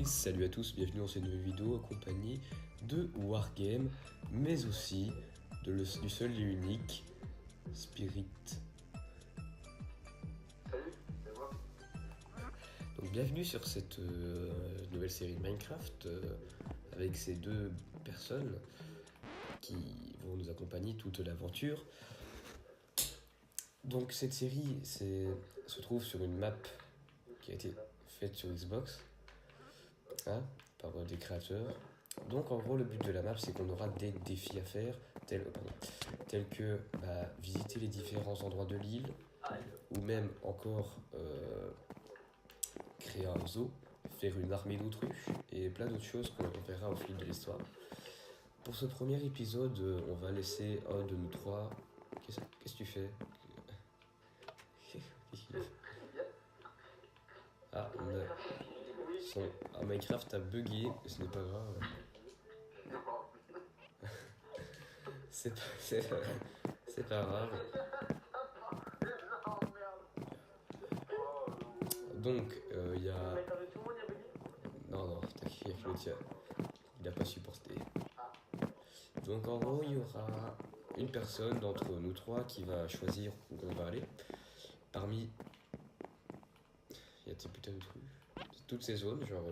Salut à tous, bienvenue dans cette nouvelle vidéo accompagnée de Wargame, mais aussi du seul et unique Spirit. Salut, c'est moi. Donc bienvenue sur cette nouvelle série de Minecraft avec ces deux personnes qui vont nous accompagner toute l'aventure. Donc cette série se trouve sur une map qui a été faite sur Xbox par des créateurs. Donc en gros le but de la map c'est qu'on aura des défis à faire tels que visiter les différents endroits de l'île ou même encore créer un zoo, faire une armée d'autruches et plein d'autres choses qu'on verra au fil de l'histoire. Pour ce premier épisode on va laisser un de nous trois. Qu'est-ce que tu fais? Minecraft a bugué, ce n'est pas grave. C'est pas grave. Donc, il y a... Non, t'inquiète, le tien. Il n'a pas supporté. Donc, en gros, il y aura une personne d'entre nous trois qui va choisir où on va aller. Parmi... Il y a des putains de trucs. Toutes ces zones, genre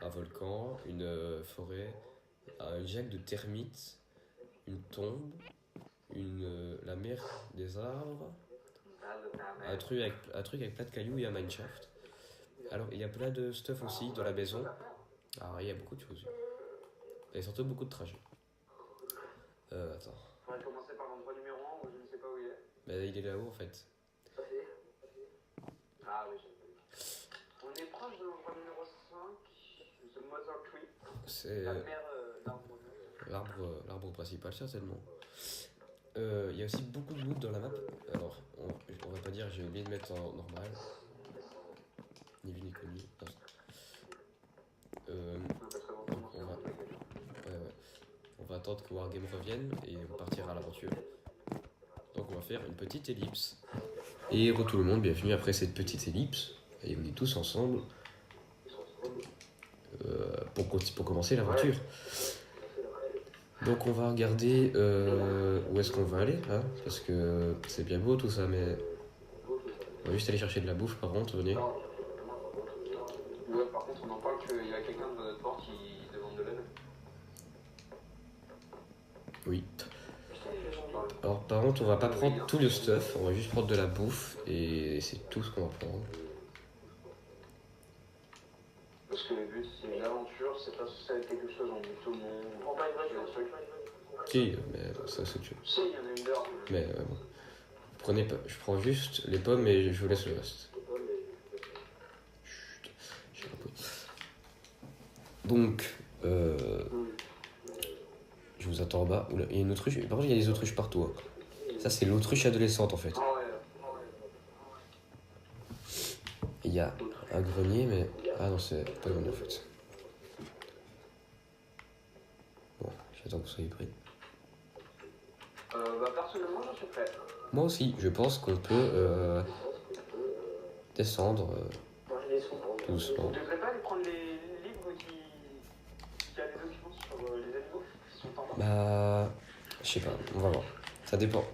un volcan, une forêt, un jack de termites, une tombe, la mer des arbres, un truc avec plein de cailloux et un mineshaft. Alors il y a plein de stuff aussi dans la maison. Alors il y a beaucoup de choses. Et surtout beaucoup de trajets. Attends. On va commencer par l'endroit numéro 1 où je ne sais pas où il est. Mais il est là-haut en fait. Ah oui, j'ai vu. On est proche de l'endroit numéro 5, The Mother Tree. C'est la mer d'arbre. l'arbre principal certainement. Il y a aussi beaucoup de loot dans la map. Alors on va pas dire j'ai oublié de mettre en normal. Ni vu ni connu. On va attendre que Wargame revienne et on partira à l'aventure. Donc on va faire une petite ellipse. Et re tout le monde, bienvenue après cette petite ellipse. Et on est tous ensemble pour commencer l'aventure. Donc on va regarder où est-ce qu'on va aller, hein, parce que c'est bien beau tout ça, mais on va juste aller chercher de la bouffe par contre, venez. Ouais, par contre on en parle qu'il y a quelqu'un de notre bord qui demande de l'aide. Oui. Alors par contre on va pas prendre tout le stuff, on va juste prendre de la bouffe et c'est tout ce qu'on va prendre. Parce que le but c'est une aventure, c'est pas quelque chose en tout le monde. On prend pas une voiture. Si, mais ça c'est autre chose. Si, il y en a une d'heure. Mais bon. Prenez pas, je prends juste les pommes et je vous laisse le reste. Chut, j'ai compris. Donc, je vous attends en bas. Oula, il y a une autruche. Par contre, il y a des autruches partout. Hein. Ça, c'est l'autruche adolescente en fait. Il y a un grenier, mais. Ah non, c'est pas le grenier en fait. Bon, j'attends que vous soyez prêts. Personnellement, je suis prêt. Moi aussi, je pense qu'on peut descendre doucement. On devrait pas aller prendre les livres qui a des documents sur les animaux qui sont en bas. Je sais pas, on va voir. Ça dépend.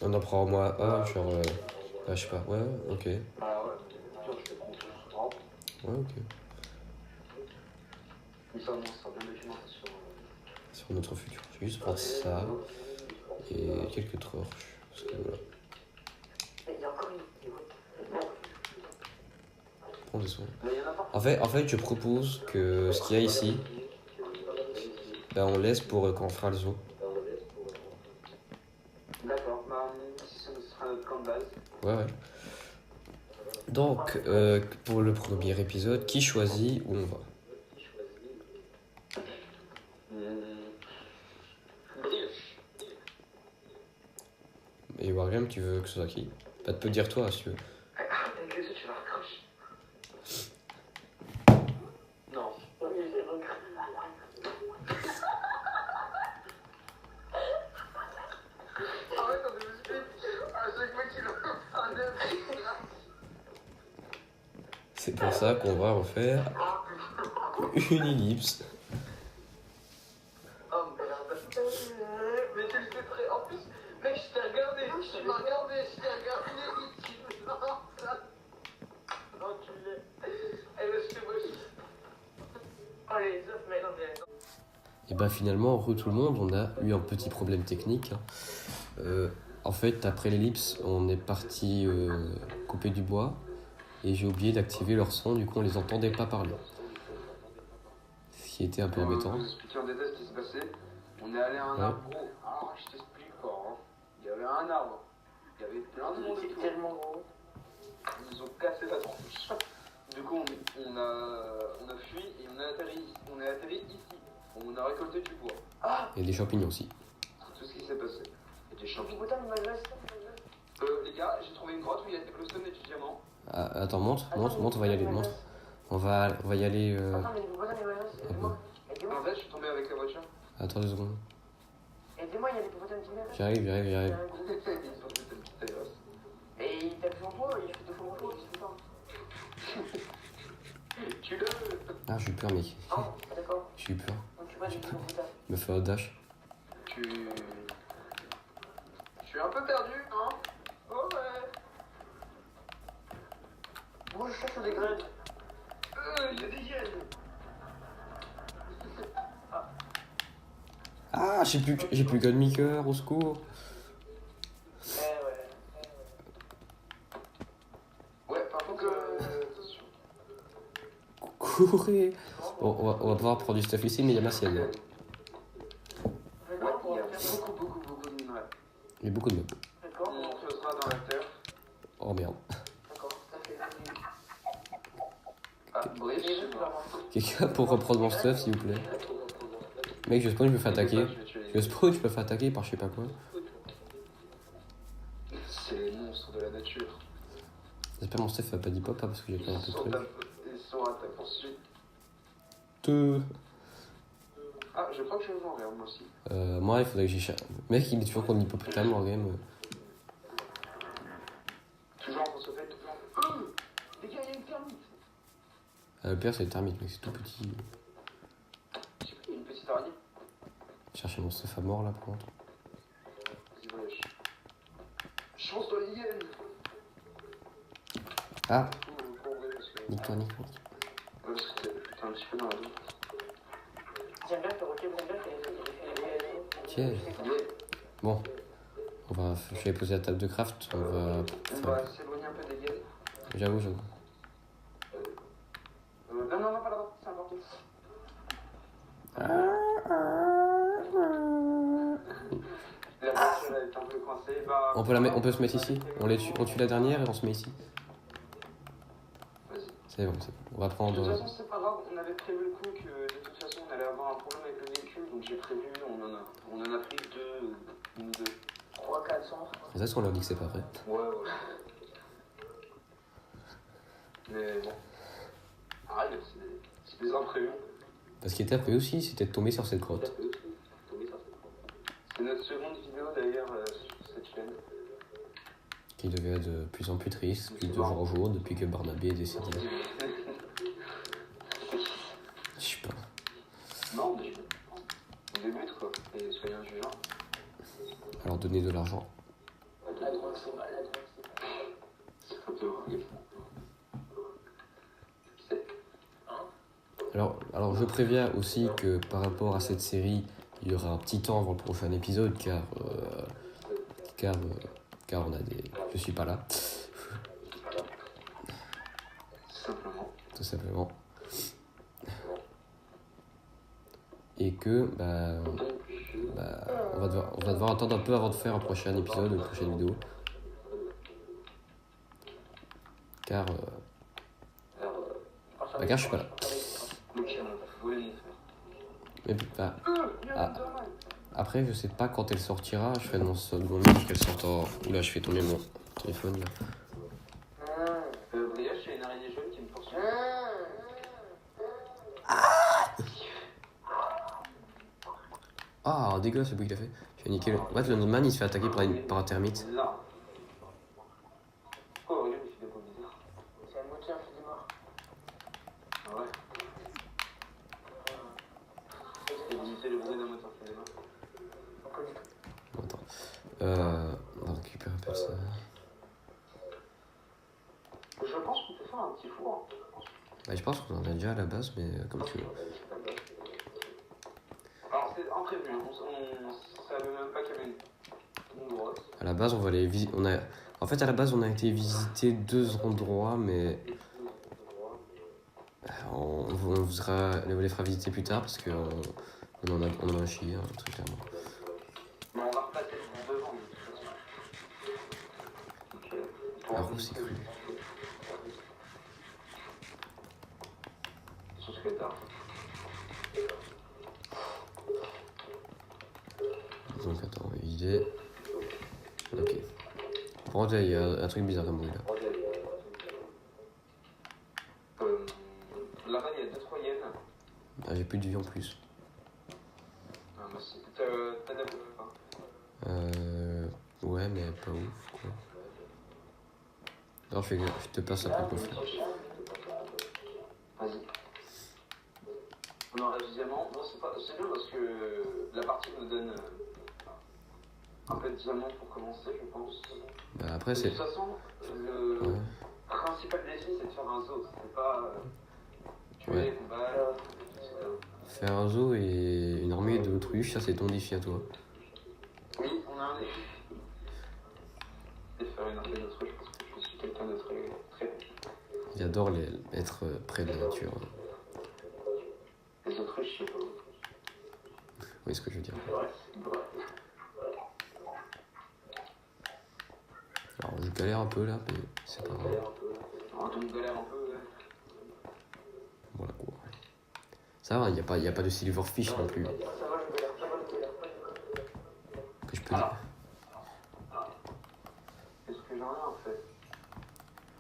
On en prend au moins un, genre. Je sais pas, ouais, ok. Ah ouais, je peux prendre tout. Ouais, ok. Mais ça, ça sera bien documenté sur notre futur. Je vais juste prendre ça et quelques torches. Parce que voilà. Prends des soins. En fait, je propose que ce qu'il y a ici, on laisse pour quand on fera le zoo. D'accord, si ça sera notre camp de base. Ouais. Donc, pour le premier épisode, qui choisit où on va? Et Wargame, tu veux que ce soit qui? Pas te peut dire toi si tu veux. Avec les autres, tu vas raccrocher. Non. Arrête, on devait speed. À chaque fois qu'il a un C'est pour ça qu'on va refaire une ellipse. Oh merde. Mais tu le sais très. En plus, mec, je t'ai regardé. Je t'ai regardé. Enculé. Eh ben, je te vois. Oh les œufs, mais non, mais. Et bah finalement, re tout le monde, on a eu un petit problème technique. En fait, après l'ellipse, on est parti couper du bois et j'ai oublié d'activer leur son, du coup on les entendait pas parler. Ce qui était un peu embêtant. Je vais vous expliquer en détail ce qui s'est passé. On est allé à un arbre gros. Alors je t'explique fort. Hein. Il y avait un arbre. Il y avait plein de monde autour. Tellement gros. Ils nous ont cassé la tronche. Du coup on a fui et on est atterri ici. On a récolté du bois. Ah. Et des champignons aussi. C'est tout ce qui s'est passé. Et des champignons. Les gars, j'ai trouvé une grotte où il y a des glowstone et du diamant. Ah, attends, monte, on va y aller, monte. On va y aller. Attends, mais aidez-moi. En fait, je suis tombé avec la voiture. Attends 2 secondes. Aidez-moi, il y a des hippopotames qui meurent. J'arrive. Ils ont fait une petite taille. Et il tape sur moi, il fait 2 fois mon tour, il se fait pas. Tu le. Ah, j'ai eu peur, mec. Ah, d'accord. J'ai eu peur. Donc tu vois des hippopotames. Il me fait un dash. Je suis un peu perdu, hein. Oh ouais. Moi je cherche sur des graines. Il y a des hyènes. Ah, j'ai plus qu'un demi-cœur, au secours. Ouais, par contre, attention. Courez. Bon, on va pouvoir prendre du stuff ici, mais il y a ma sienne. Ouais, il y a beaucoup de minerais. Il y a beaucoup de meubles. D'accord. On creusera dans la terre. Oh merde. D'accord, ça fait. Ah, bref. Quelqu'un pour reprendre mon stuff, s'il vous plaît. Mec, je spawn, je me fais attaquer. Je spawn, je me fais attaquer par je sais pas quoi. C'est les monstres de la nature. J'espère mon stuff va pas d'hip-hop parce que j'ai plein de trucs. Ils sont à ta poursuite. Ah, je crois que je vais voir, regarde moi aussi. Moi, il faudrait que j'y cherche. Mec, il met toujours comme hippopotame en game. Toujours pour se faire, toujours. Les gars, il y a une termite. Le pire, c'est le termite, mec, c'est tout petit. Il y a une petite araignée. Chercher mon stuff à mort là, par contre. Vas-y, voyage. Chance de l'hyène. Ah, nique-toi. Ouais, parce que t'es un petit peu dans la zone. J'aime bien te roquer, j'aime bien Tiens. Bon, je vais poser la table de craft. On va s'éloigner un peu des gaines. J'avoue. Non, pas là-bas, c'est important. La voiture elle est un peu coincée. Bah, On peut se mettre ici. On tue la dernière et on se met ici. Vas-y. C'est bon. On va De prendre. toute façon, c'est pas grave, on avait prévu le coup que de toute façon on allait avoir un problème avec le véhicule, donc j'ai prévu, on en a pris 2. 3, 400. C'est ça qu'on leur dit que c'est pas vrai. Ouais. Mais bon. Arrête, c'est des imprévus. Parce qu'il était après aussi, c'était de tomber sur cette grotte. C'est notre seconde vidéo d'ailleurs sur cette chaîne. Qui devient de plus en plus triste, plus de jour en jour, depuis que Barnabé est décédé. Je sais pas. Non, mais on débute quoi, et soyez indulgents. Alors donnez de l'argent. La drogue, c'est mal, la drogue, c'est C'est un peu horrible. Alors je préviens aussi que par rapport à cette série, il y aura un petit temps avant le prochain épisode car on a des... Je suis pas là. Tout simplement. Et que on va devoir attendre un peu avant de faire un prochain épisode, une prochaine vidéo. Car je suis pas là. Mais, après, je sais pas quand elle sortira. Je fais de mon mieux qu'elle sorte en... Oula, je fais tomber mon téléphone là. Brioche, il y a une araignée jaune qui me poursuit. Ah, dégueulasse le bruit qu'il a fait. J'ai niqué le... Ouais, le man il se fait attaquer par un termite. Là. Oh, regarde, il fait des beaux bizarres. C'est un moteur qui est mort. Ah ouais. Et limiter le bruit d'un moteur cinéma. Attends. On va récupérer un peu ça. Je pense qu'on peut faire un petit four. Bah, je pense qu'on en a déjà à la base, mais comme tu veux. Alors c'est imprévu, on savait même pas qu'il y avait une grotte. À la base, on va aller visiter. En fait, à la base, on a été visiter 2 endroits, mais on les fera visiter plus tard parce qu'on en a chié, très clairement. Mais on va repasser devant de toute façon. La roue, c'est cru. Sur ce que t'as. Donc, attends, idée. Ok. Par contre, il y a un truc bizarre comme bruit là. Là-bas, il y a 2-3 hyènes. Ah, j'ai plus de vie en plus. Ah, bah, t'as de la bouffe, hein. Ouais, mais pas ouf, quoi. Alors, je te passe après le coffre. Vas-y. On aura le diamant. Non, c'est bien parce que la partie nous donne un peu de diamant pour commencer, je pense. Bah, après, De c'est. toute façon, le principal défi, c'est de faire un zoo. C'est pas tuer les combats, etc. Faire un zoo et une armée d'autruches, ça c'est ton défi à toi. Oui, on a un défi. Et faire une armée d'autruches parce que je suis quelqu'un de très. J'adore être près de la nature. Les autruches, je sais pas. Vous voyez ce que je veux dire. Alors, je galère un peu là, mais c'est pas grave. Tout le monde galère un peu, ouais. Voilà quoi. Ça va, il n'y a pas de silverfish non plus. Que je peux dire. Qu'est-ce que j'en ai en fait?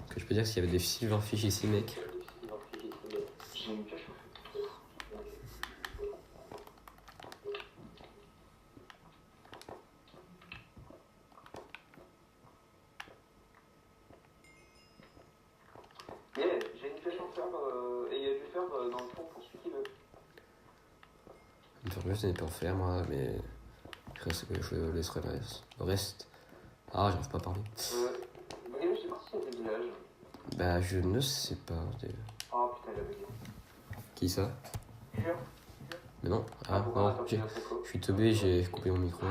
Que je peux dire s'il y avait des silverfish ici, mec. J'ai une pioche en fait. Yeah, j'ai une pioche en fer et il y a du fer dans le fond pour celui qui veut. Une fois je n'ai pas en faire moi, mais je laisserai le reste. Ah, j'arrive pas à parler. Je sais pas s'il y a des villages. Bah, je ne sais pas. Oh putain, il a bugué. Qui ça? Jure. Mais non. Ah, non, je suis teubé, j'ai coupé mon micro.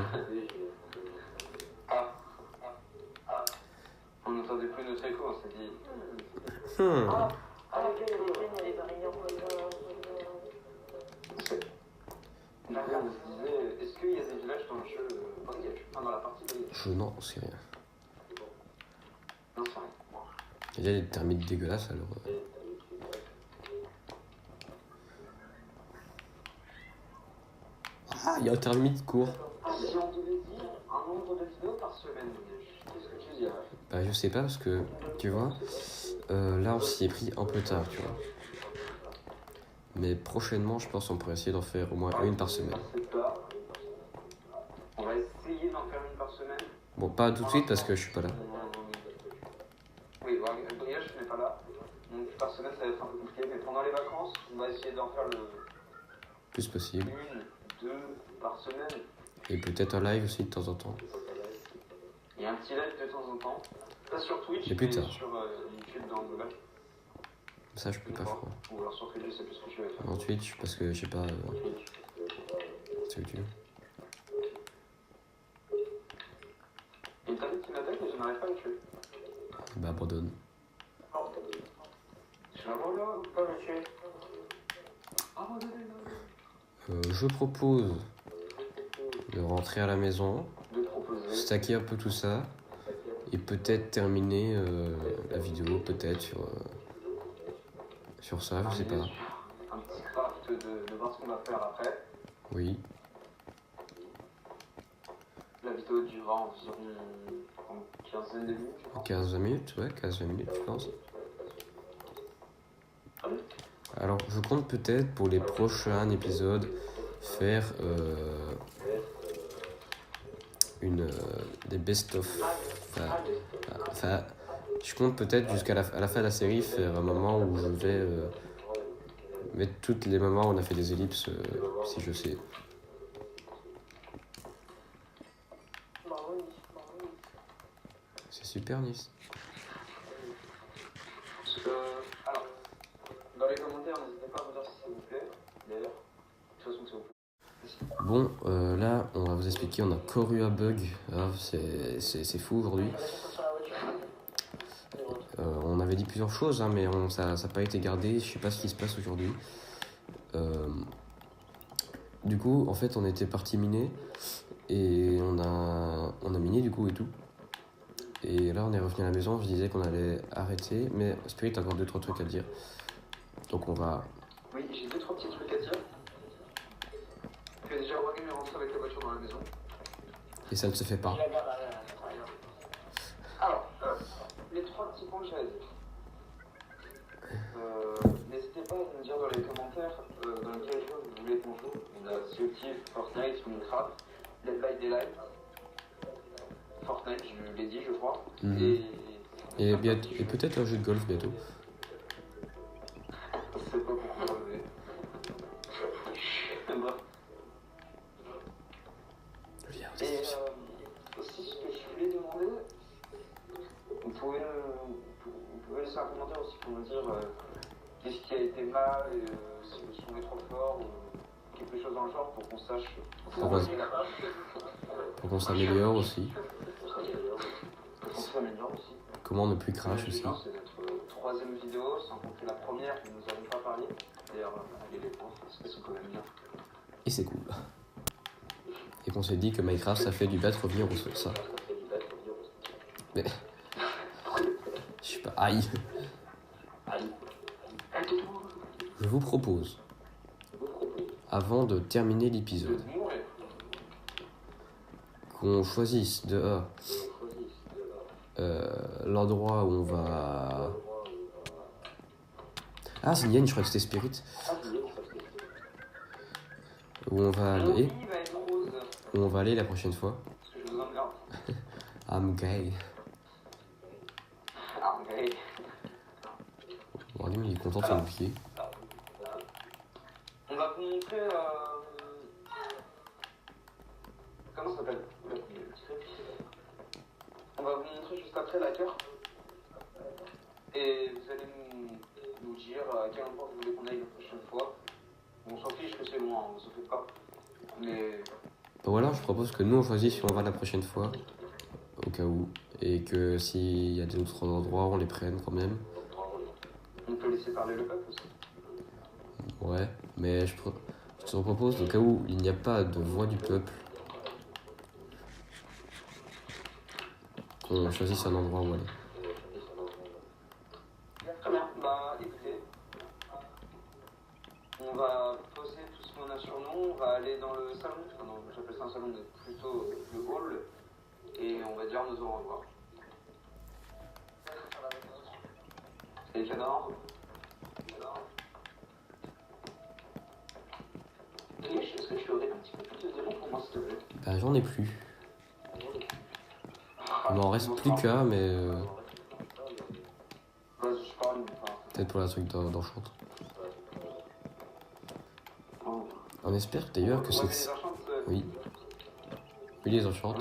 On n'entendait plus notre écho, on s'est dit. D'ailleurs, on se disait, est-ce qu'il y a des villages dans le jeu Voyage, enfin dans la partie Voyage? Je n'en sais rien. Non, c'est rien. Il y a des termites dégueulasses alors. Ah, il y a un termite court. Si on devait dire un nombre de vidéos par semaine, qu'est-ce que tu dirais? Bah, je sais pas parce que, tu vois, là on s'y est pris un peu tard, tu vois. Mais prochainement, je pense qu'on pourrait essayer d'en faire au moins une par semaine. On va essayer d'en faire une par semaine. Bon, pas tout de suite parce que je suis pas là. Oui, le brillage, je n'ai pas là. Donc par semaine, ça va être un peu compliqué. Mais pendant les vacances, on va essayer d'en faire Plus possible. 1, 2 par semaine. Et peut-être un live aussi de temps en temps. Il y a un petit live de temps en temps. Pas sur Twitch, mais plus tard. Sur YouTube dans le global. Ça, je peux pas faire. Ou alors sur Twitch, je sais plus ce que tu vas faire. En Twitch, parce que je sais pas. C'est utile. Et t'as dit qu'il m'attaque et je n'arrive pas à le tuer. Bah, abandonne. Je l'abandonne ou pas le tuer? Abandonnez-le. Je propose de rentrer à la maison, De proposer. stacker un peu tout ça, et peut-être terminer la vidéo, peut-être sur ça, je sais pas. Un petit craft de voir ce qu'on va faire après. Oui. La vidéo durera environ une quinzaine de minutes, je pense. 15-20 minutes, ouais, 15-20 minutes, je pense. Alors, je compte peut-être pour les prochains épisodes faire des best-of. Enfin, je compte peut-être jusqu'à la fin de la série faire un moment où je vais Mais toutes les moments, on a fait des ellipses, si je sais. C'est super, Nice. Alors, dans les commentaires, n'hésitez pas à me dire si ça vous plaît. D'ailleurs, de toute façon, ça vous plaît. Bon, là, on va vous expliquer, on a encore eu un bug. Ah, c'est fou aujourd'hui. On avait dit plusieurs choses, hein, mais ça n'a pas été gardé. Je sais pas ce qui se passe aujourd'hui. Du coup, en fait, on était parti miner et on a miné du coup et tout. Et là, on est revenu à la maison. Je disais qu'on allait arrêter, mais Spirit a encore 2-3 trucs à dire. Donc on va. Oui, j'ai 2-3 petits trucs à dire. Tu as déjà regagné rentrer avec la voiture dans la maison. Et ça ne se fait pas. Alors, les 3 petits points que j'avais dit. N'hésitez pas à me dire dans les commentaires dans quel jeu vous voulez qu'on joue. On a Sea of Thieves, Fortnite, Minecraft, Dead by Daylight, Fortnite, je l'ai dit, je crois. Et peut-être un jeu de golf bientôt. Je sais pas pourquoi, mais. Bref. Et aussi, ce que je voulais demander, vous pouvez laisser un commentaire aussi pour me dire qu'est-ce qui a été mal, si le son est trop fort, ou quelque chose dans le genre pour qu'on sache. Pour qu'on s'améliore aussi. Pour qu'on s'améliore aussi. Comment ne plus crash aussi. C'est notre 3e vidéo, sans compter la première que nous n'avons pas parlé. D'ailleurs, allez les voir, parce qu'elles sont quand même bien. Et c'est cool. Et qu'on s'est dit que Minecraft ça fait du bête revenir aux sources. Mais. Je sais pas. Aïe. Je vous propose, avant de terminer l'épisode, qu'on choisisse de l'endroit où on va. Ah, c'est Yen, je crois que c'était Spirit. Où on va aller. Où on va aller la prochaine fois. I'm gay. Bon, lui, il est content de son pied. On va vous montrer. Comment ça s'appelle? On va vous montrer juste après la carte. Et vous allez nous dire à quel endroit vous voulez qu'on aille la prochaine fois. On s'en fiche que c'est loin, on s'en fait pas. Mais. Ou alors je propose que nous on choisisse si on va la prochaine fois, au cas où, et que s'il y a d'autres endroits on les prenne quand même. On peut laisser parler le peuple aussi. Ouais, mais je te propose au cas où il n'y a pas de voix du peuple, qu'on choisisse un endroit où aller. Très bien, bah écoutez, on va poser tout ce qu'on a sur nous, on va aller dans le salon, enfin non, j'appelle ça un salon, mais plutôt le hall, et on va dire nous au revoir. Et les canards. Est-ce que tu aurais un petit peu plus de démons pour moi, s'il te plaît? Bah j'en ai plus. Il m'en reste plus qu'un, mais... peut-être pour la truc d'enchant. On espère d'ailleurs que c'est... Oui. Oui, les enchants.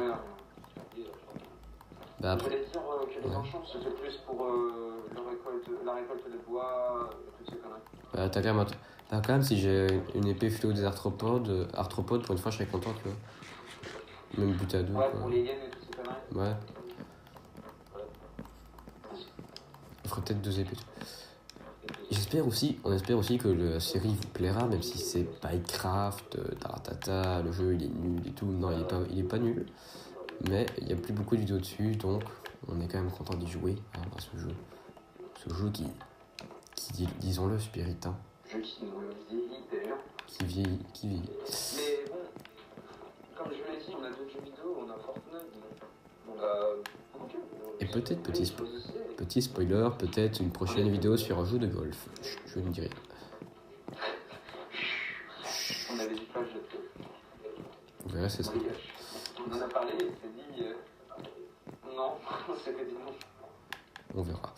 Bah après... Je voulais dire que les enchants, c'était plus pour la récolte de bois, et toutes ces conneries. Bah t'as quand même, si j'ai une épée philo des arthropodes, pour une fois je serais content, tu vois. Même but à 2, ouais, quoi. pour les hyènes et toutes ces conneries. Ouais. On ferait peut-être 2 épées. On espère aussi que la série vous plaira, même si c'est Minecraft, taratata, le jeu il est nul et tout. Non, il est pas nul. Mais il n'y a plus beaucoup de vidéos dessus, donc on est quand même content d'y jouer à ce jeu. Ce jeu qui disons-le, Spirit, hein. Jeu qui vieillit d'ailleurs. Qui vieillit. Mais bon, comme je l'ai dit, on a d'autres jeux vidéo, on a Fortnite, on a beaucoup de jeux. Et peut-être, petit spoiler, peut-être une prochaine vidéo sur un jeu de golf. Je ne dirai rien. On avait dit pas le jeu de golf. On verra, c'est ça. On en a parlé, il s'est dit non, on s'était dit non. On verra.